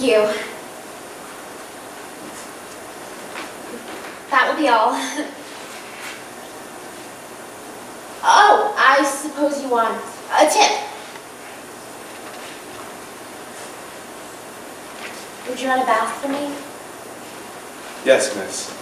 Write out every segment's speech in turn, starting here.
you. That will be all. Oh, I suppose you want a tip. Would you run a bath for me? Yes, miss.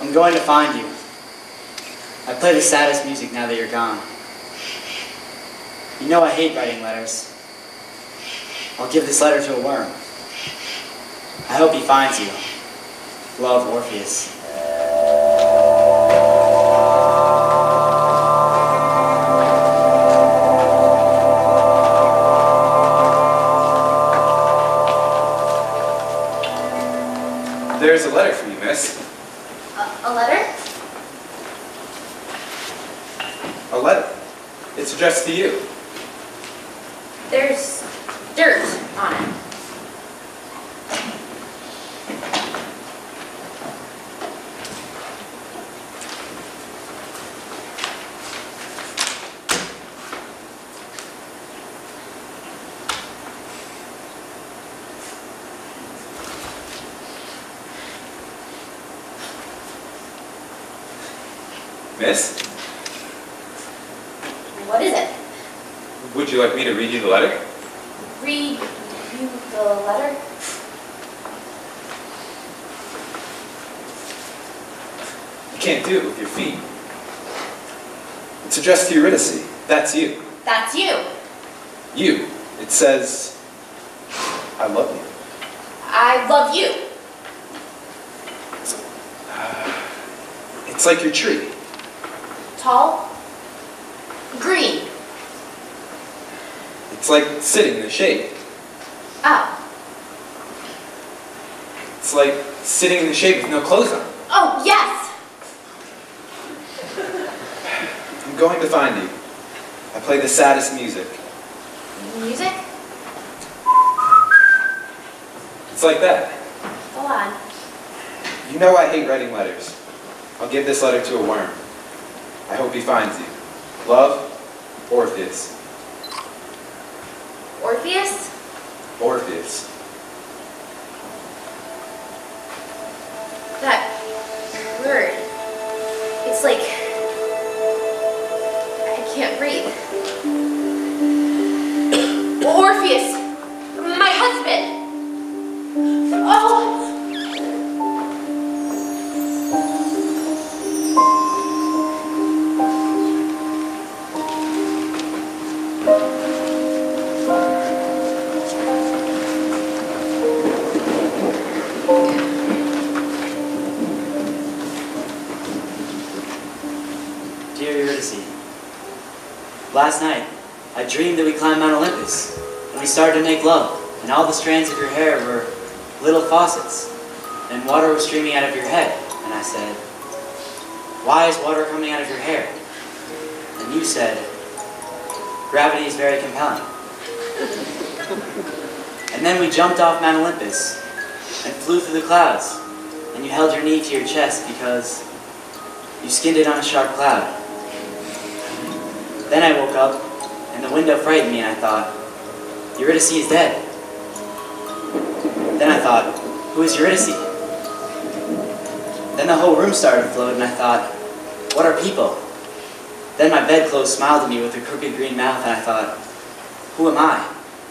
I'm going to find you. I play the saddest music now that you're gone. You know I hate writing letters. I'll give this letter to a worm. I hope he finds you. Love, Orpheus. There's a letter for you, miss. A letter? A letter. It's addressed to you. There's dirt on it. Miss? What is it? Would you like me to read you the letter? Read you the letter? You can't do it with your feet. It's addressed to Eurydice. That's you. That's you. You. It says, I love you. I love you. It's like your tree. Tall. Green. It's like sitting in the shade. Oh. It's like sitting in the shade with no clothes on. Oh, yes. I'm going to find you. I play the saddest music. Music? It's like that. Go on. You know I hate writing letters. I'll give this letter to a worm. I hope he finds you. Love, Orpheus. Orpheus? Orpheus. That word. It's like I can't breathe. Orpheus! My husband! Oh! Dear Eurydice, last night I dreamed that we climbed Mount Olympus and we started to make love, and all the strands of your hair were little faucets and water was streaming out of your head. And I said, why is water coming out of your hair? And you said, gravity is very compelling. And then we jumped off Mount Olympus and flew through the clouds, and you held your knee to your chest because you skinned it on a sharp cloud. Then I woke up, and the window frightened me, and I thought, Eurydice is dead. Then I thought, who is Eurydice? Then the whole room started to float, and I thought, what are people? Then my bedclothes smiled at me with a crooked green mouth, and I thought, who am I?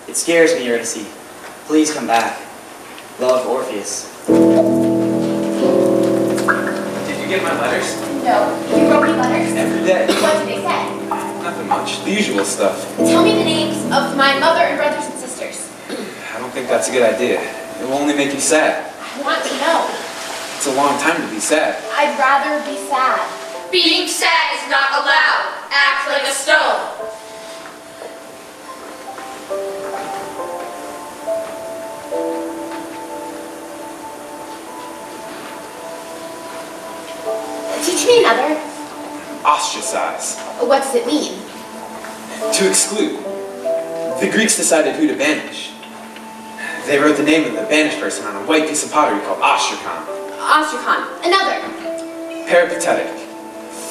It scares me, Eurydice. Please come back. Love, Orpheus. Did you get my letters? No. You wrote me letters? Every day. What did they say? Nothing much. The usual stuff. Tell me the names of my mother and brothers and sisters. I don't think that's a good idea. It will only make you sad. I want to know. It's a long time to be sad. I'd rather be sad. Being sad is not allowed. Act like a stone. Teach me another. Ostracize. What does it mean? To exclude. The Greeks decided who to banish. They wrote the name of the banished person on a white piece of pottery called ostrakhan. Ostrakhan. Another. Peripatetic.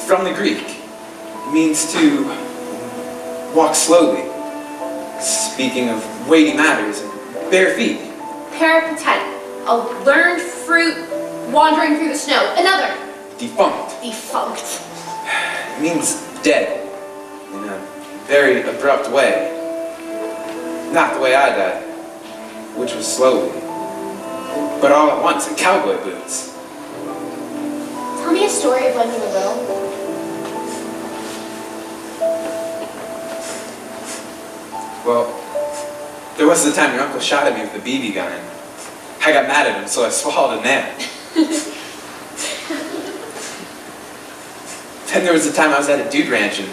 From the Greek. Means to walk slowly. Speaking of weighty matters and bare feet. Peripatetic. A learned fruit wandering through the snow. Another. Defunct. Defunct. It means dead. In a very abrupt way. Not the way I died. Which was slowly. But all at once in cowboy boots. Tell me a story of when you were little. Well, there was the time your uncle shot at me with a BB gun, and I got mad at him, so I swallowed a nail. Then there was the time I was at a dude ranch, and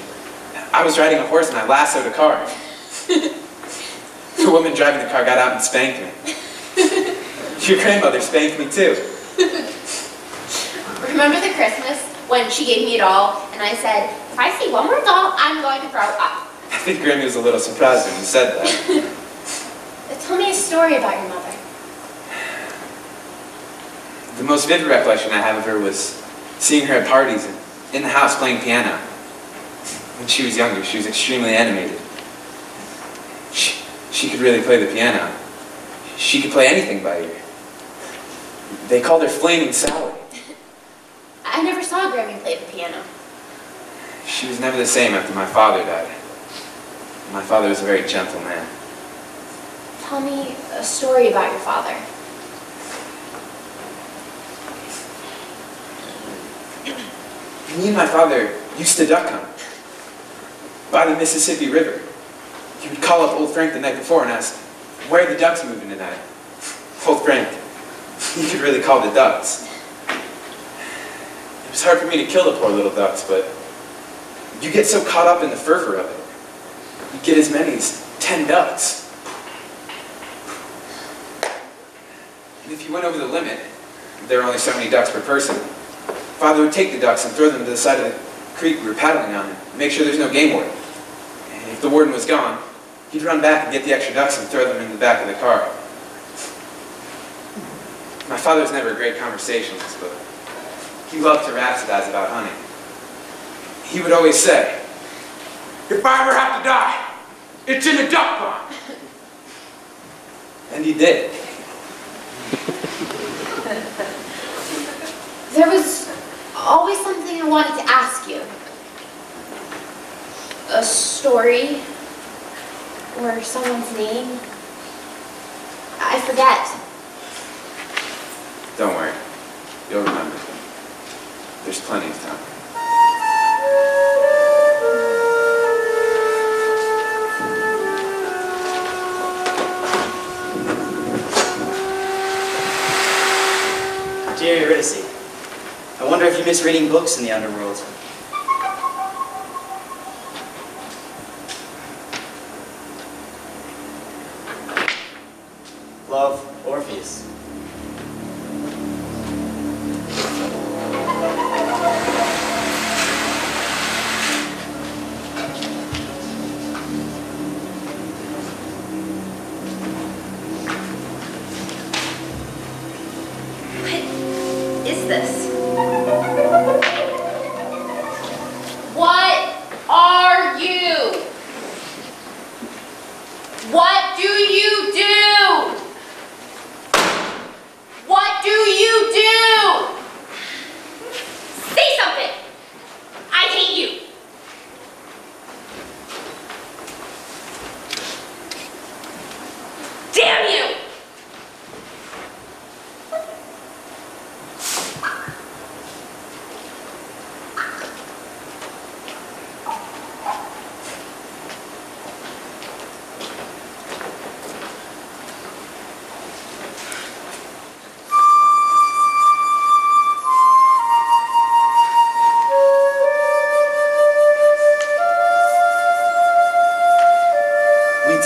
I was riding a horse and I lassoed a car. The woman driving the car got out and spanked me. Your grandmother spanked me too. Remember the Christmas when she gave me a doll and I said, if I see one more doll, I'm going to throw up. I think Grammy was a little surprised when you said that. Tell me a story about your mother. The most vivid recollection I have of her was seeing her at parties and in the house playing piano. When she was younger, she was extremely animated. She could really play the piano. She could play anything by ear. They called her Flaming Sally. I never saw Grammy play the piano. She was never the same after my father died. My father was a very gentle man. Tell me a story about your father. Me and my father used to duck hunt by the Mississippi River. He would call up old Frank the night before and ask, where are the ducks moving tonight? Old Frank, he could really call the ducks. It was hard for me to kill the poor little ducks, but you get so caught up in the fervor of it. You get as many as 10 ducks. And if you went over the limit, there were only so many ducks per person. Father would take the ducks and throw them to the side of the creek we were paddling on and make sure there's no game warden. And if the warden was gone, he'd run back and get the extra ducks and throw them in the back of the car. My father was never a great conversationalist, but he loved to rhapsodize about hunting. He would always say, if I ever have to die, it's in a duck pond. And he did. There was always something I wanted to ask you. A story or someone's name. I forget. Don't worry. You'll remember. There's plenty of time. Dear Eurydice, I wonder if you miss reading books in the underworld. Love, Orpheus. This. What are you? What do you do? What do you do? Say something. I hate you. Damn you.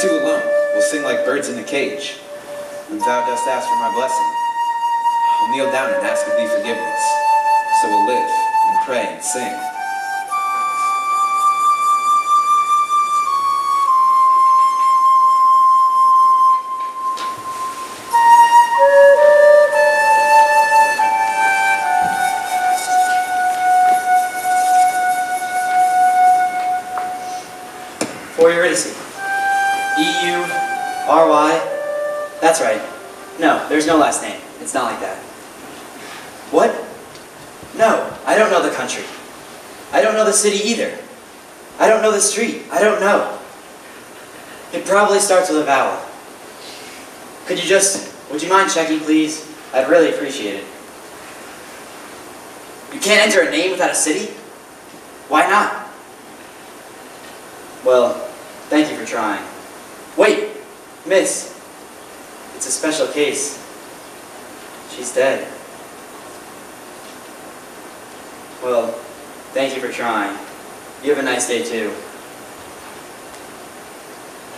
Two alone will sing like birds in a cage. When thou dost ask for my blessing, I'll kneel down and ask of thee forgiveness, so we'll live. and pray and sing. For Eurydice. E-U-R-Y. That's right. No, there's no last name. It's not like that. What? No, I don't know the country. I don't know the city either. I don't know the street. I don't know. It probably starts with a vowel. Would you mind checking, please? I'd really appreciate it. You can't enter a name without a city? Why not? Well, thank you for trying. Wait, miss. It's a special case. She's dead. Well, thank you for trying. You have a nice day too.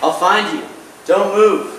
I'll find you. Don't move.